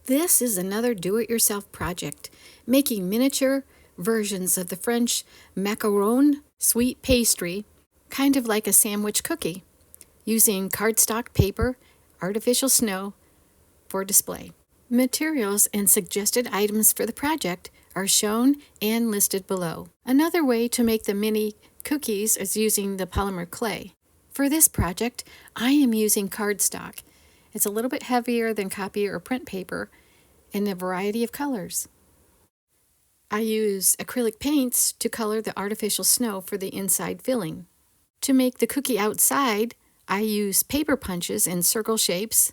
This is another do-it-yourself project, making miniature versions of the French macaron sweet pastry, kind of like a sandwich cookie, using cardstock paper, artificial snow for display. Materials and suggested items for the project are shown and listed below. Another way to make the mini cookies is using the polymer clay. For this project, I am using cardstock. It's a little bit heavier than copy or print paper in a variety of colors. I use acrylic paints to color the artificial snow for the inside filling. To make the cookie outside, I use paper punches in circle shapes.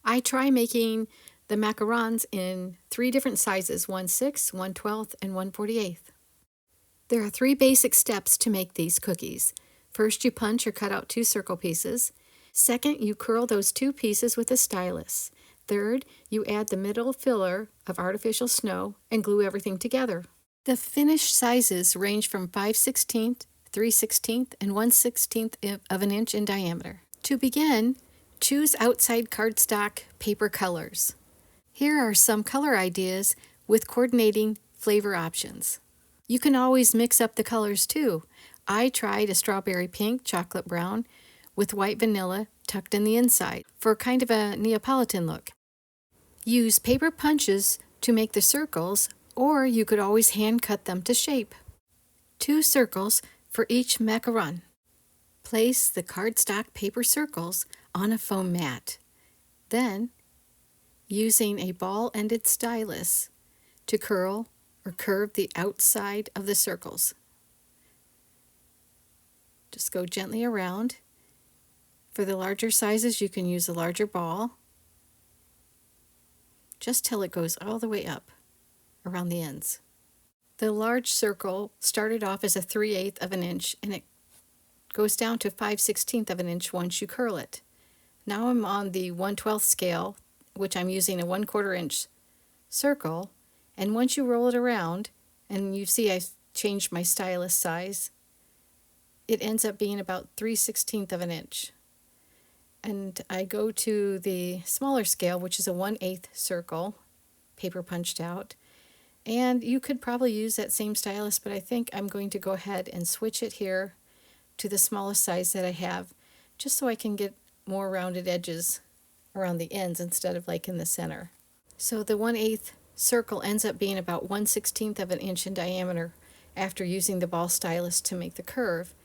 I try making the macarons in 3 different sizes, 1/6, 1/12, and 1/48. There are 3 basic steps to make these cookies. First, you punch or cut out 2 circle pieces. Second, you curl those 2 pieces with a stylus. Third, you add the middle filler of artificial snow and glue everything together. The finished sizes range from 5/16, 3/16, and 1/16 of an inch in diameter. To begin, choose outside cardstock paper colors. Here are some color ideas with coordinating flavor options. You can always mix up the colors too. I tried a strawberry pink, chocolate brown, with white vanilla tucked in the inside for kind of a Neapolitan look. Use paper punches to make the circles, or you could always hand cut them to shape. 2 circles for each macaron. Place the cardstock paper circles on a foam mat. Then, using a ball-ended stylus to curl or curve the outside of the circles. Just go gently around. For the larger sizes, you can use a larger ball, just till it goes all the way up around the ends. The large circle started off as a 3/8 of an inch, and it goes down to 5/16 of an inch once you curl it. Now I'm on the 1/12 scale, which I'm using a 1/4 inch circle, and once you roll it around, and you see I changed my stylus size, it ends up being about 3/16 of an inch. And I go to the smaller scale, which is a 1/8 circle, paper punched out. And you could probably use that same stylus, but I think I'm going to go ahead and switch it here to the smallest size that I have, just so I can get more rounded edges around the ends instead of like in the center. So the 1/8 circle ends up being about 1/16 of an inch in diameter after using the ball stylus to make the curve.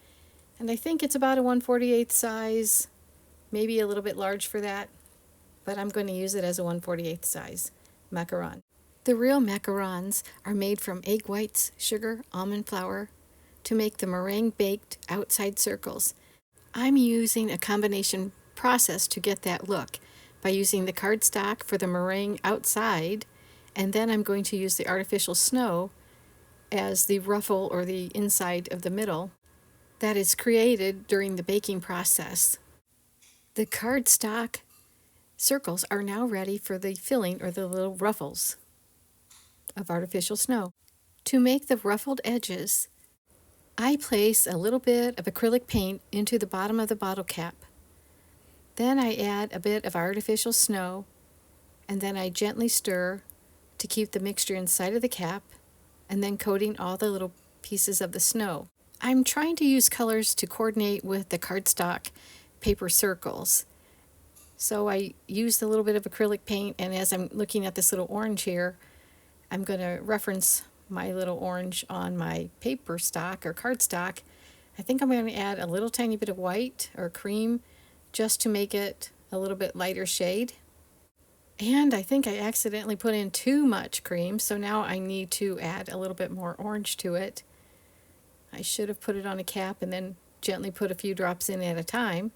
And I think it's about a 1/48 size, maybe a little bit large for that, but I'm going to use it as a 1/48 size macaron. The real macarons are made from egg whites, sugar, almond flour to make the meringue baked outside circles. I'm using a combination process to get that look by using the cardstock for the meringue outside, and then I'm going to use the artificial snow as the ruffle or the inside of the middle that is created during the baking process. The cardstock circles are now ready for the filling or the little ruffles of artificial snow. To make the ruffled edges, I place a little bit of acrylic paint into the bottom of the bottle cap. Then I add a bit of artificial snow, and then I gently stir to keep the mixture inside of the cap, and then coating all the little pieces of the snow. I'm trying to use colors to coordinate with the cardstock paper circles. So I used a little bit of acrylic paint, and as I'm looking at this little orange here, I'm going to reference my little orange on my paper stock or cardstock. I think I'm going to add a little tiny bit of white or cream just to make it a little bit lighter shade. And I think I accidentally put in too much cream, so now I need to add a little bit more orange to it. I should have put it on a cap and then gently put a few drops in at a time.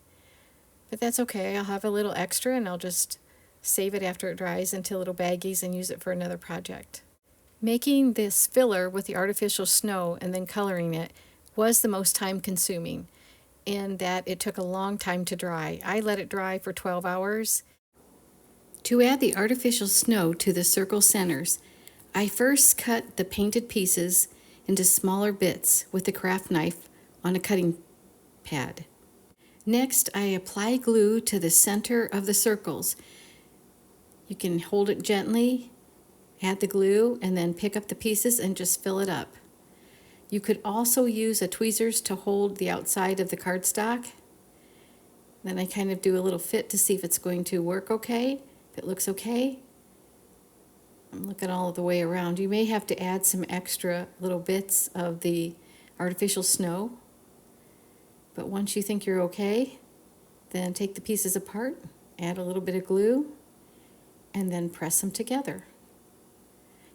But that's okay, I'll have a little extra and I'll just save it after it dries into little baggies and use it for another project. Making this filler with the artificial snow and then coloring it was the most time consuming, in that it took a long time to dry. I let it dry for 12 hours. To add the artificial snow to the circle centers, I first cut the painted pieces into smaller bits with a craft knife on a cutting pad. Next, I apply glue to the center of the circles You can hold it gently, add the glue, and then pick up the pieces and just fill it up. You could also use a tweezers to hold the outside of the cardstock. Then I kind of do a little fit to see if it's going to work okay, if it looks okay. I'm looking all the way around. You may have to add some extra little bits of the artificial snow. But once you think you're okay, then take the pieces apart, add a little bit of glue, and then press them together.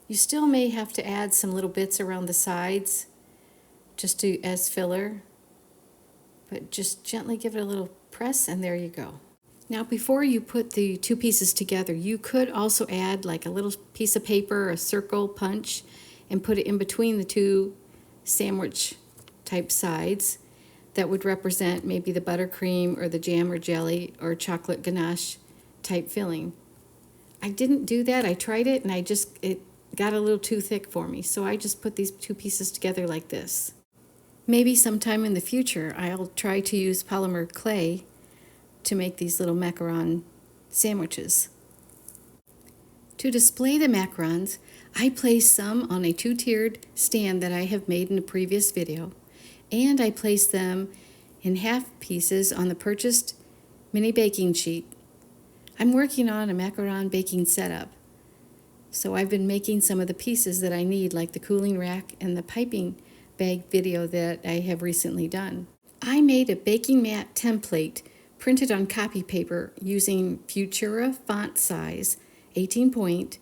You still may have to add some little bits around the sides just as filler, but just gently give it a little press and there you go. Now before you put the two pieces together, you could also add like a little piece of paper, a circle punch, and put it in between the two sandwich type sides. That would represent maybe the buttercream or the jam or jelly or chocolate ganache type filling. I didn't do that. I tried it and it got a little too thick for me. So I just put these two pieces together like this. Maybe sometime in the future I'll try to use polymer clay to make these little macaron sandwiches. To display the macarons, I place some on a two-tiered stand that I have made in a previous video, and I place them in half pieces on the purchased mini baking sheet. I'm working on a macaron baking setup, so I've been making some of the pieces that I need, like the cooling rack and the piping bag video that I have recently done. I made a baking mat template printed on copy paper using Futura font size 18 point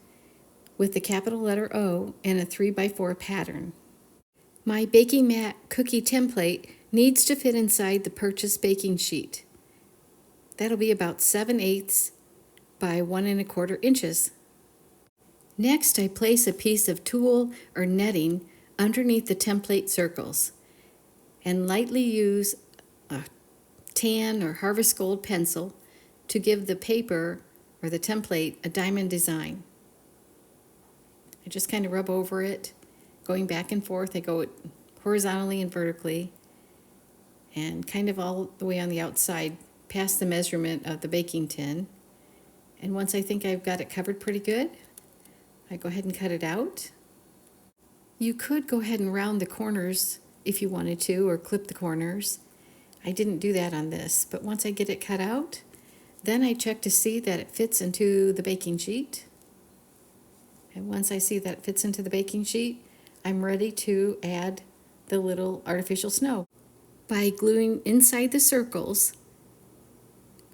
with the capital letter O and a 3x4 pattern. My baking mat cookie template needs to fit inside the purchased baking sheet. That'll be about 7/8 by 1 1/4 inches. Next, I place a piece of tulle or netting underneath the template circles and lightly use a tan or harvest gold pencil to give the paper or the template a diamond design. I just kind of rub over it, going back and forth. I go horizontally and vertically and kind of all the way on the outside past the measurement of the baking tin. And once I think I've got it covered pretty good, I go ahead and cut it out. You could go ahead and round the corners if you wanted to, or clip the corners. I didn't do that on this, but once I get it cut out, then I check to see that it fits into the baking sheet. And once I see that it fits into the baking sheet, I'm ready to add the little artificial snow. By gluing inside the circles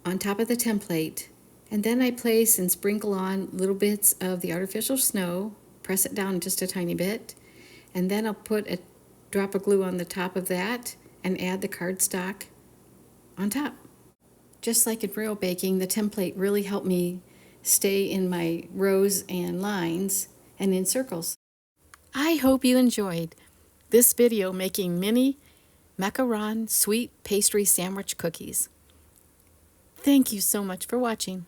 on top of the template, and then I place and sprinkle on little bits of the artificial snow, press it down just a tiny bit, and then I'll put a drop of glue on the top of that and add the cardstock on top. Just like in real baking, the template really helped me stay in my rows and lines and in circles. I hope you enjoyed this video making mini macaron sweet pastry sandwich cookies. Thank you so much for watching.